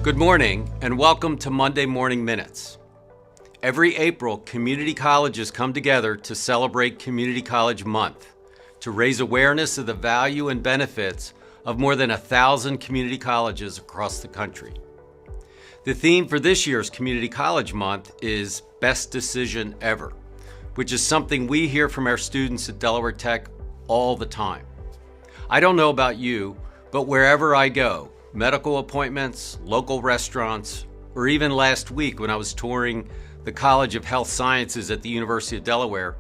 Good morning and welcome to Monday Morning Minutes. Every April, community colleges come together to celebrate Community College Month to raise awareness of the value and benefits of more than 1,000 community colleges across the country. The theme for this year's Community College Month is Best Decision Ever, which is something we hear from our students at Delaware Tech all the time. I don't know about you, but wherever I go, medical appointments, local restaurants, or even last week when I was touring the College of Health Sciences at the University of Delaware,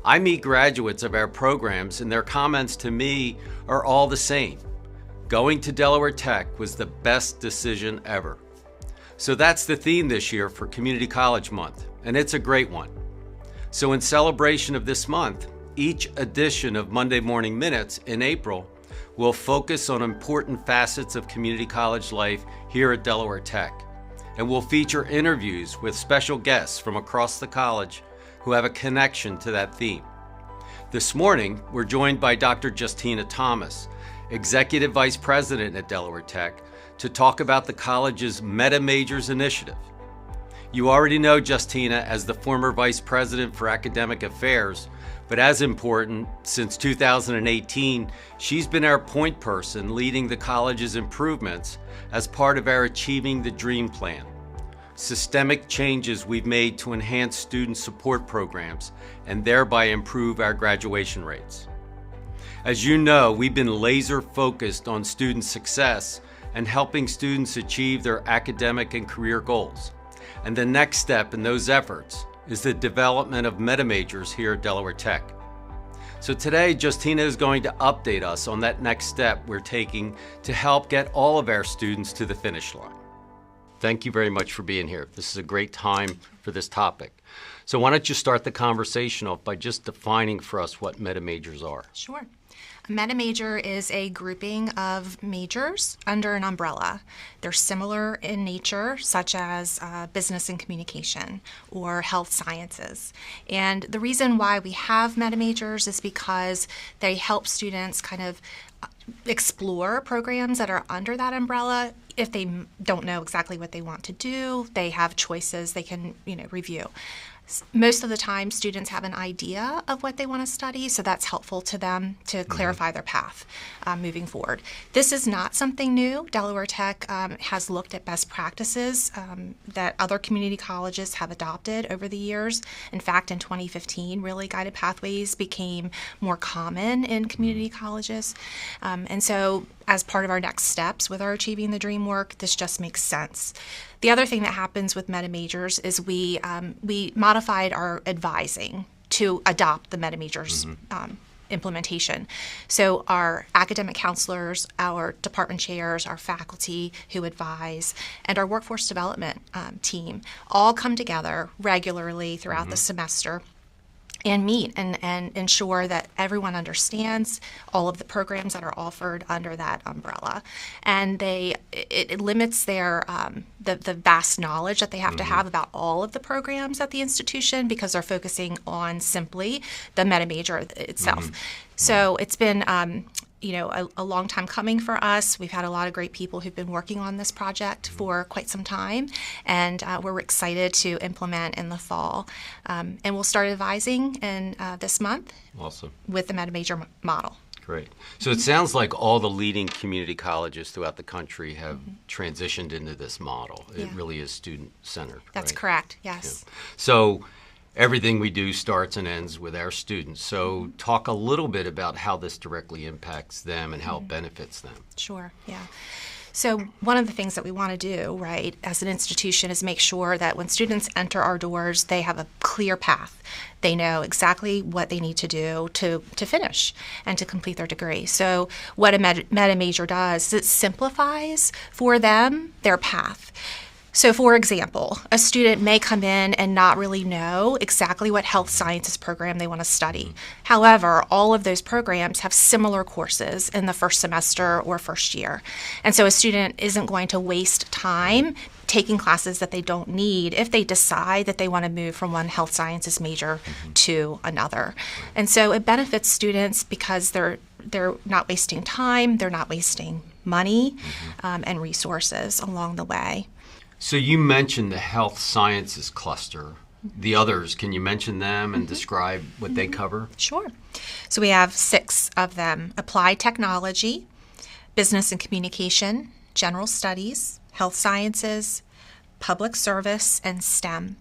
I meet graduates of our programs and their comments to me are all the same. Going to Delaware Tech was the best decision ever. So that's the theme this year for Community College Month, and it's a great one. So in celebration of this month, each edition of Monday Morning Minutes in April will focus on important facets of community college life here at Delaware Tech, and will feature interviews with special guests from across the college who have a connection to that theme. This morning, we're joined by Dr. Justina Thomas, Executive Vice President at Delaware Tech, to talk about the college's Meta Majors initiative. You already know Justina as the former Vice President for Academic Affairs, but as important, since 2018, she's been our point person leading the college's improvements as part of our Achieving the Dream plan. Systemic changes we've made to enhance student support programs and thereby improve our graduation rates. As you know, we've been laser focused on student success and helping students achieve their academic and career goals. And the next step in those efforts is the development of meta majors here at Delaware Tech. So today, Justina is going to update us on that next step we're taking to help get all of our students to the finish line. Thank you very much for being here. This is a great time for this topic. So why don't you start the conversation off by just defining for us what meta majors are? Sure. A meta major is a grouping of majors under an umbrella. They're similar in nature, such as business and communication or health sciences. And the reason why we have meta majors is because they help students kind of explore programs that are under that umbrella. If they don't know exactly what they want to do, they have choices they can, review. Most of the time, students have an idea of what they want to study, so that's helpful to them to clarify their path moving forward. This is not something new. Delaware Tech has looked at best practices that other community colleges have adopted over the years. In fact, in 2015, really guided pathways became more common in community colleges. And so as part of our next steps with our Achieving the Dream work, this just makes sense. The other thing that happens with meta majors is we modified our advising to adopt the meta majors implementation. So our academic counselors, our department chairs, our faculty who advise, and our workforce development team all come together regularly throughout the semester and meet and ensure that everyone understands all of the programs that are offered under that umbrella. And it limits their the vast knowledge that they have to have about all of the programs at the institution because they're focusing on simply the meta major itself. So it's been a long time coming for us. We've had a lot of great people who've been working on this project for quite some time, and we're excited to implement in the fall. And we'll start advising in this month. Awesome. With the meta major model. Great. So it sounds like all the leading community colleges throughout the country have transitioned into this model. It really is student-centered. That's correct, yes. Yeah. So everything we do starts and ends with our students. So talk a little bit about how this directly impacts them and how it benefits them. Sure, yeah. So one of the things that we want to do, right, as an institution is make sure that when students enter our doors, they have a clear path. They know exactly what they need to do to finish and to complete their degree. So what a meta major does is it simplifies for them their path. So for example, a student may come in and not really know exactly what health sciences program they want to study. However, all of those programs have similar courses in the first semester or first year. And so a student isn't going to waste time taking classes that they don't need if they decide that they want to move from one health sciences major to another. And so it benefits students because they're not wasting time, they're not wasting money and resources along the way. So you mentioned the health sciences cluster. The others, can you mention them and describe what they cover? Sure. So we have 6 of them: applied technology, business and communication, general studies, health sciences, public service, and STEM.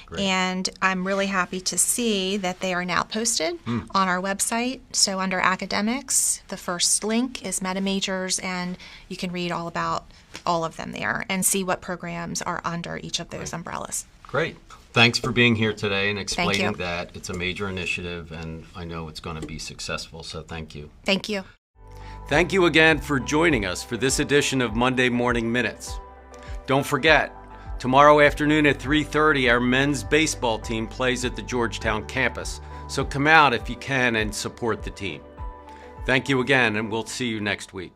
Great. And I'm really happy to see that they are now posted on our website. So under academics, the first link is meta majors, and you can read all about all of them there and see what programs are under each of those umbrellas. Great. Thanks for being here today and Thank explaining you. that it's a major initiative, and I know it's going to be successful, so thank you. Thank you. Thank you again for joining us for this edition of Monday Morning Minutes. Don't forget, tomorrow afternoon at 3:30, our men's baseball team plays at the Georgetown campus, so come out if you can and support the team. Thank you again, and we'll see you next week.